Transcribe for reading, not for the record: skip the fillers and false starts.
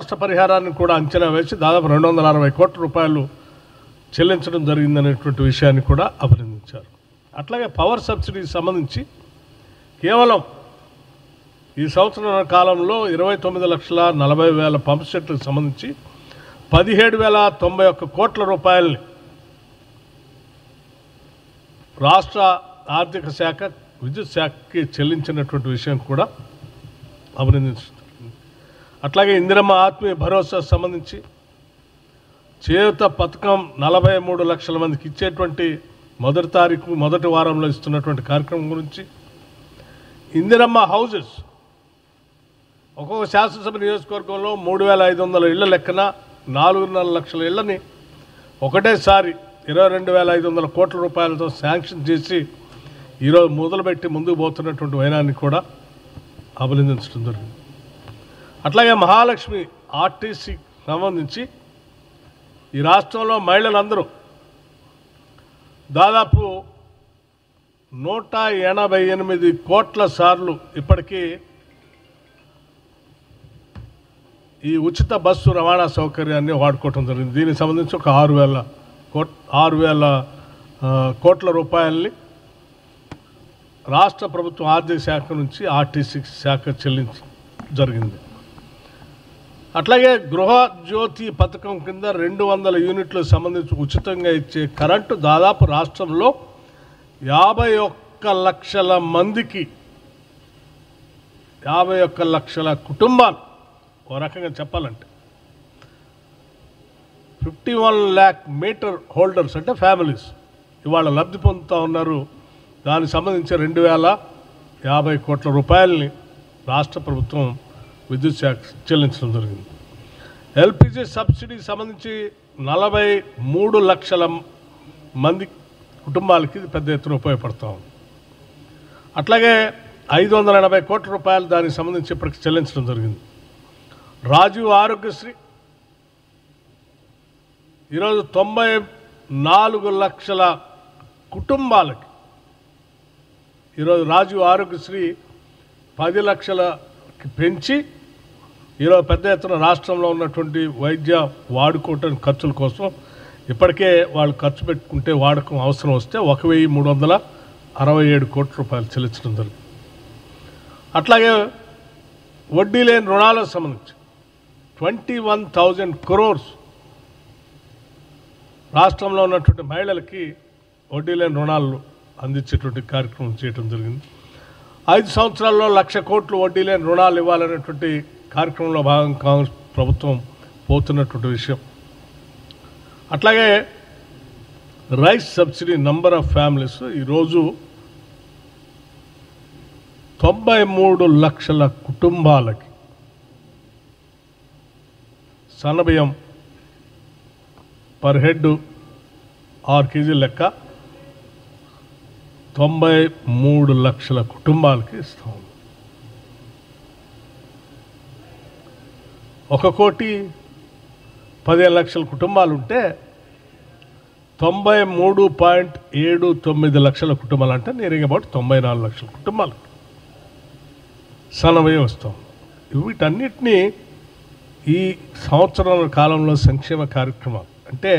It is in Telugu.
నష్ట పరిహారాన్ని కూడా అంచనా వేసి దాదాపు 260 కోట్ల రూపాయలు చెల్లించడం జరిగిందనేటువంటి విషయాన్ని కూడా అభినందించారు. అట్లాగే పవర్ సబ్సిడీకి సంబంధించి కేవలం ఈ సంవత్సరం కాలంలో 29,40,000 పంప్ సెట్లకు సంబంధించి 17,091 కోట్ల రూపాయలని రాష్ట్ర ఆర్థిక శాఖ విద్యుత్ శాఖకి చెల్లించినటువంటి విషయం కూడా అభినందించారు. అట్లాగే ఇందిరమ్మ ఆత్మీయ భరోసా సంబంధించి చేయూత పథకం 43 లక్షల మందికి ఇచ్చేటువంటి మొదటి వారంలో ఇస్తున్నటువంటి కార్యక్రమం గురించి, ఇందిరమ్మ హౌజెస్ ఒక్కొక్క శాసనసభ నియోజకవర్గంలో 3,500 ఇళ్ల లెక్కన 4.5 లక్షల ఇళ్లని ఒకటేసారి 22,500 కోట్ల రూపాయలతో శాంక్షన్ చేసి ఈరోజు మొదలుపెట్టి ముందుకు పోతున్నటువంటి వైనాన్ని కూడా అభినందించడం జరిగింది. అట్లాగే మహాలక్ష్మి ఆర్టీసీకి సంబంధించి ఈ రాష్ట్రంలో మహిళలందరూ దాదాపు 188 కోట్ల సార్లు ఇప్పటికీ ఈ ఉచిత బస్సు రవాణా సౌకర్యాన్ని వాడుకోవటం జరిగింది. దీనికి సంబంధించి ఒక 6,000 కోట్ల రూపాయలని రాష్ట్ర ప్రభుత్వం ఆర్థిక శాఖ నుంచి ఆర్టీసీ శాఖ చెల్లించి జరిగింది. అట్లాగే గృహ జ్యోతి పథకం కింద 200 యూనిట్లకు సంబంధించి ఉచితంగా ఇచ్చే కరెంటు దాదాపు రాష్ట్రంలో 51 లక్షల మందికి 51 లక్షల కుటుంబాలు ఓ రకంగా చెప్పాలంటే 51 lakh మీటర్ హోల్డర్స్ అంటే ఫ్యామిలీస్ ఇవాళ లబ్ధి పొందుతూ ఉన్నారు. దానికి సంబంధించి 2,050 కోట్ల రూపాయలని రాష్ట్ర ప్రభుత్వం విద్యుత్ శాఖ చెల్లించడం జరిగింది. ఎల్పిజి సబ్సిడీకి సంబంధించి 43 లక్షల మంది కుటుంబాలకి పెద్ద ఎత్తున ఉపయోగపడతా ఉంది. అట్లాగే 580 కోట్ల రూపాయలు దానికి సంబంధించి ఇప్పటికి చెల్లించడం జరిగింది. రాజీవ్ ఆరోగ్యశ్రీ ఈరోజు 94 లక్షల కుటుంబాలకి ఈరోజు రాజీవ్ ఆరోగ్యశ్రీ 10 లక్షలకి పెంచి ఈరోజు పెద్ద ఎత్తున రాష్ట్రంలో ఉన్నటువంటి వైద్య వాడుకోవటానికి ఖర్చుల కోసం ఇప్పటికే వాళ్ళు ఖర్చు పెట్టుకుంటే వాడకం అవసరం వస్తే 1,367 కోట్ల రూపాయలు చెల్లించడం జరిగింది. అట్లాగే వడ్డీ లేని రుణాలకు సంబంధించి 21,000 crores రాష్ట్రంలో ఉన్నటువంటి మహిళలకి వడ్డీ లేని రుణాలు అందించేటువంటి కార్యక్రమం చేయడం జరిగింది. 5 సంవత్సరాల్లో 1,00,000 కోట్లు వడ్డీ లేని రుణాలు ఇవ్వాలనేటువంటి కార్యక్రమంలో భాగంగా కాంగ్రెస్ ప్రభుత్వం పోతున్నటువంటి విషయం. అట్లాగే rice subsidy number of families ఈరోజు 93 లక్షల కుటుంబాలకి సన్నబియ్యం పర్ హెడ్ 6 కేజీల లెక్క 93 లక్షల కుటుంబాలకి ఇస్తాం. 1,15 లక్షల కుటుంబాలు ఉంటే 93.79 లక్షల కుటుంబాలు అంటే నియరింగ్ అబౌట్ 94 లక్షల కుటుంబాలు సన్నబియ్యం వస్తాం. వీటన్నిటినీ ఈ సంవత్సరాల కాలంలో సంక్షేమ కార్యక్రమాలు అంటే